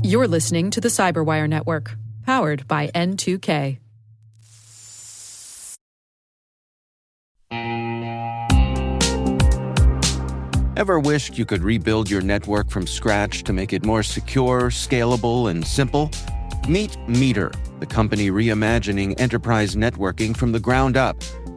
You're listening to the Cyberwire Network, powered by N2K. Ever wished you could rebuild your network from scratch to make it more secure, scalable, and simple? Meet Meter, the company reimagining enterprise networking from the ground up.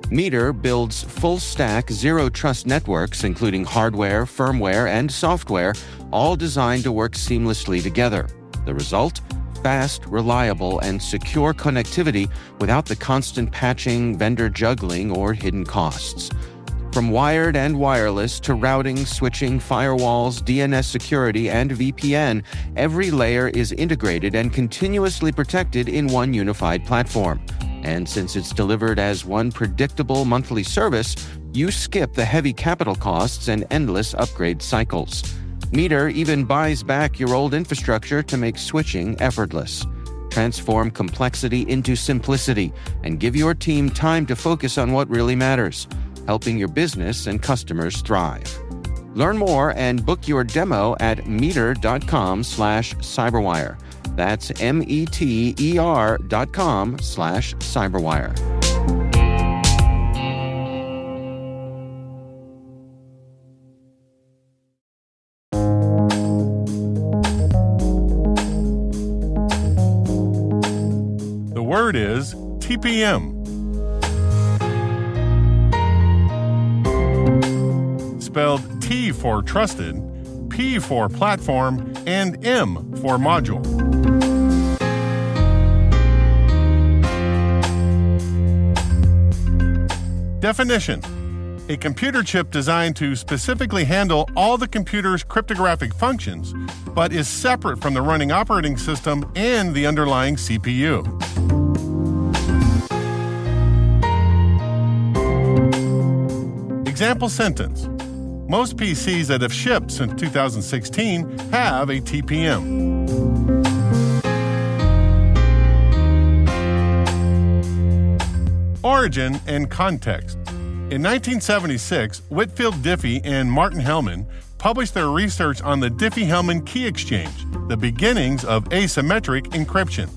Meter builds full-stack, zero-trust networks, including hardware, firmware, and software, all designed to work seamlessly together. The result? Fast, reliable, and secure connectivity without the constant patching, vendor juggling, or hidden costs. From wired and wireless to routing, switching, firewalls, DNS security, and VPN, every layer is integrated and continuously protected in one unified platform. And since it's delivered as one predictable monthly service, you skip the heavy capital costs and endless upgrade cycles. Meter even buys back your old infrastructure to make switching effortless. Transform complexity into simplicity and give your team time to focus on what really matters, helping your business and customers thrive. Learn more and book your demo at meter.com/cyberwire. That's METER.com/cyberwire. The word is TPM. Spelled T for trusted, P for platform, and M for module. Definition: a computer chip designed to specifically handle all the computer's cryptographic functions, but is separate from the running operating system and the underlying CPU. Example sentence: most PCs that have shipped since 2016 have a TPM. Origin and context. In 1976, Whitfield Diffie and Martin Hellman published their research on the Diffie-Hellman key exchange, the beginnings of asymmetric encryption.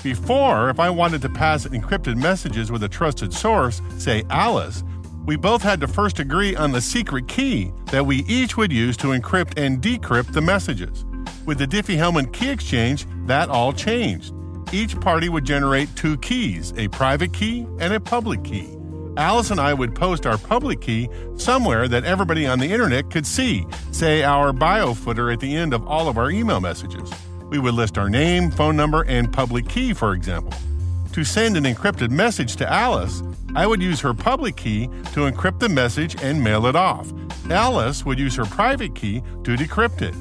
Before, if I wanted to pass encrypted messages with a trusted source, say Alice, we both had to first agree on the secret key that we each would use to encrypt and decrypt the messages. With the Diffie-Hellman key exchange, that all changed. Each party would generate two keys, a private key and a public key. Alice and I would post our public key somewhere that everybody on the internet could see, say our bio footer at the end of all of our email messages. We would list our name, phone number, and public key, for example. To send an encrypted message to Alice, I would use her public key to encrypt the message and mail it off. Alice would use her private key to decrypt it.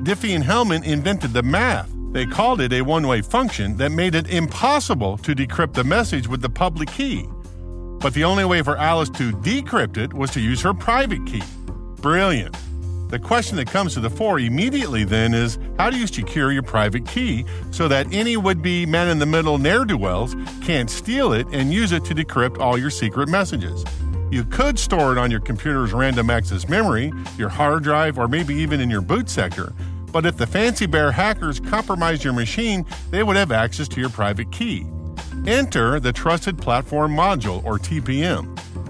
Diffie and Hellman invented the math. They called it a one-way function that made it impossible to decrypt the message with the public key. But the only way for Alice to decrypt it was to use her private key. Brilliant. The question that comes to the fore immediately then is, how do you secure your private key so that any would-be man-in-the-middle ne'er-do-wells can't steal it and use it to decrypt all your secret messages? You could store it on your computer's random access memory, your hard drive, or maybe even in your boot sector. But if the fancy bear hackers compromised your machine, they would have access to your private key. Enter the Trusted Platform Module, or TPM.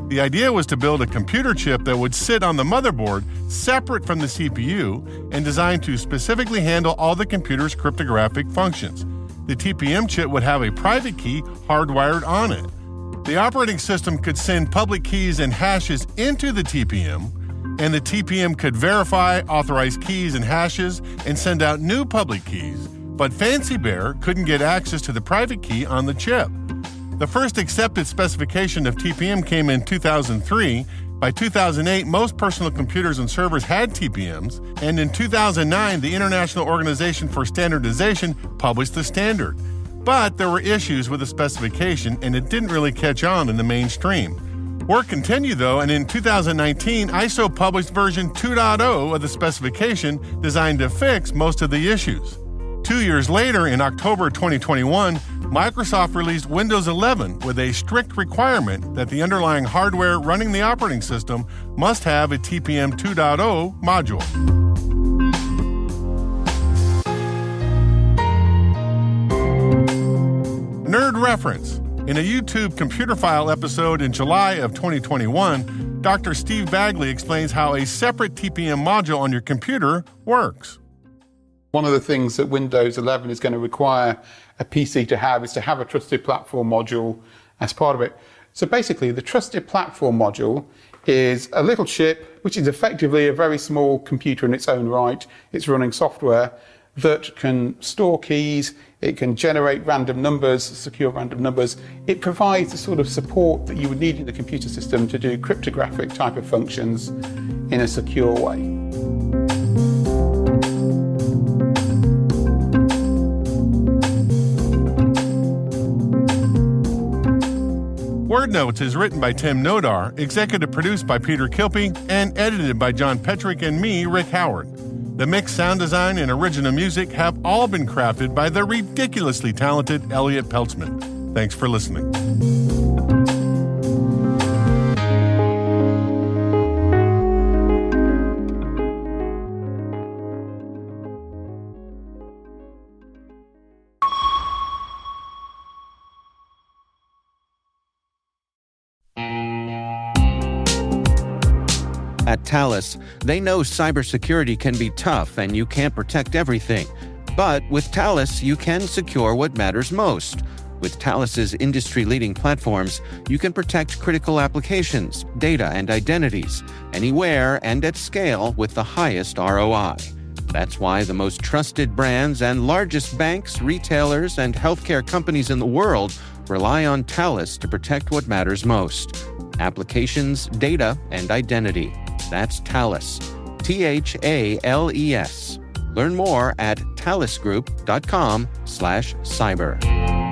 The idea was to build a computer chip that would sit on the motherboard separate from the CPU and designed to specifically handle all the computer's cryptographic functions. The TPM chip would have a private key hardwired on it. The operating system could send public keys and hashes into the TPM, and the TPM could verify authorized keys and hashes and send out new public keys, but Fancy Bear couldn't get access to the private key on the chip. The first accepted specification of TPM came in 2003. By 2008, most personal computers and servers had TPMs, and in 2009, the International Organization for Standardization published the standard. But there were issues with the specification, and it didn't really catch on in the mainstream. Work continued, though, and in 2019, ISO published version 2.0 of the specification designed to fix most of the issues. 2 years later, in October 2021, Microsoft released Windows 11 with a strict requirement that the underlying hardware running the operating system must have a TPM 2.0 module. reference. In a YouTube Computer File episode in July of 2021, Dr. Steve Bagley explains how a separate TPM module on your computer works. One of the things that Windows 11 is going to require a PC to have is to have a trusted platform module as part of it. So basically, the trusted platform module is a little chip, which is effectively a very small computer in its own right. It's running software that can store keys, it can generate random numbers, secure random numbers. It provides the sort of support that you would need in the computer system to do cryptographic type of functions in a secure way. Word Notes is written by Tim Nodar, executive produced by Peter Kilpie, and edited by John Petrick and me, Rick Howard. The mix, sound design, and original music have all been crafted by the ridiculously talented Elliot Peltzman. Thanks for listening. At Thales, they know cybersecurity can be tough and you can't protect everything. But with Thales, you can secure what matters most. With Thales's industry-leading platforms, you can protect critical applications, data, and identities, anywhere and at scale with the highest ROI. That's why the most trusted brands and largest banks, retailers, and healthcare companies in the world rely on Thales to protect what matters most: applications, data, and identity. That's Thales. THALES. Learn more at thalesgroup.com/cyber.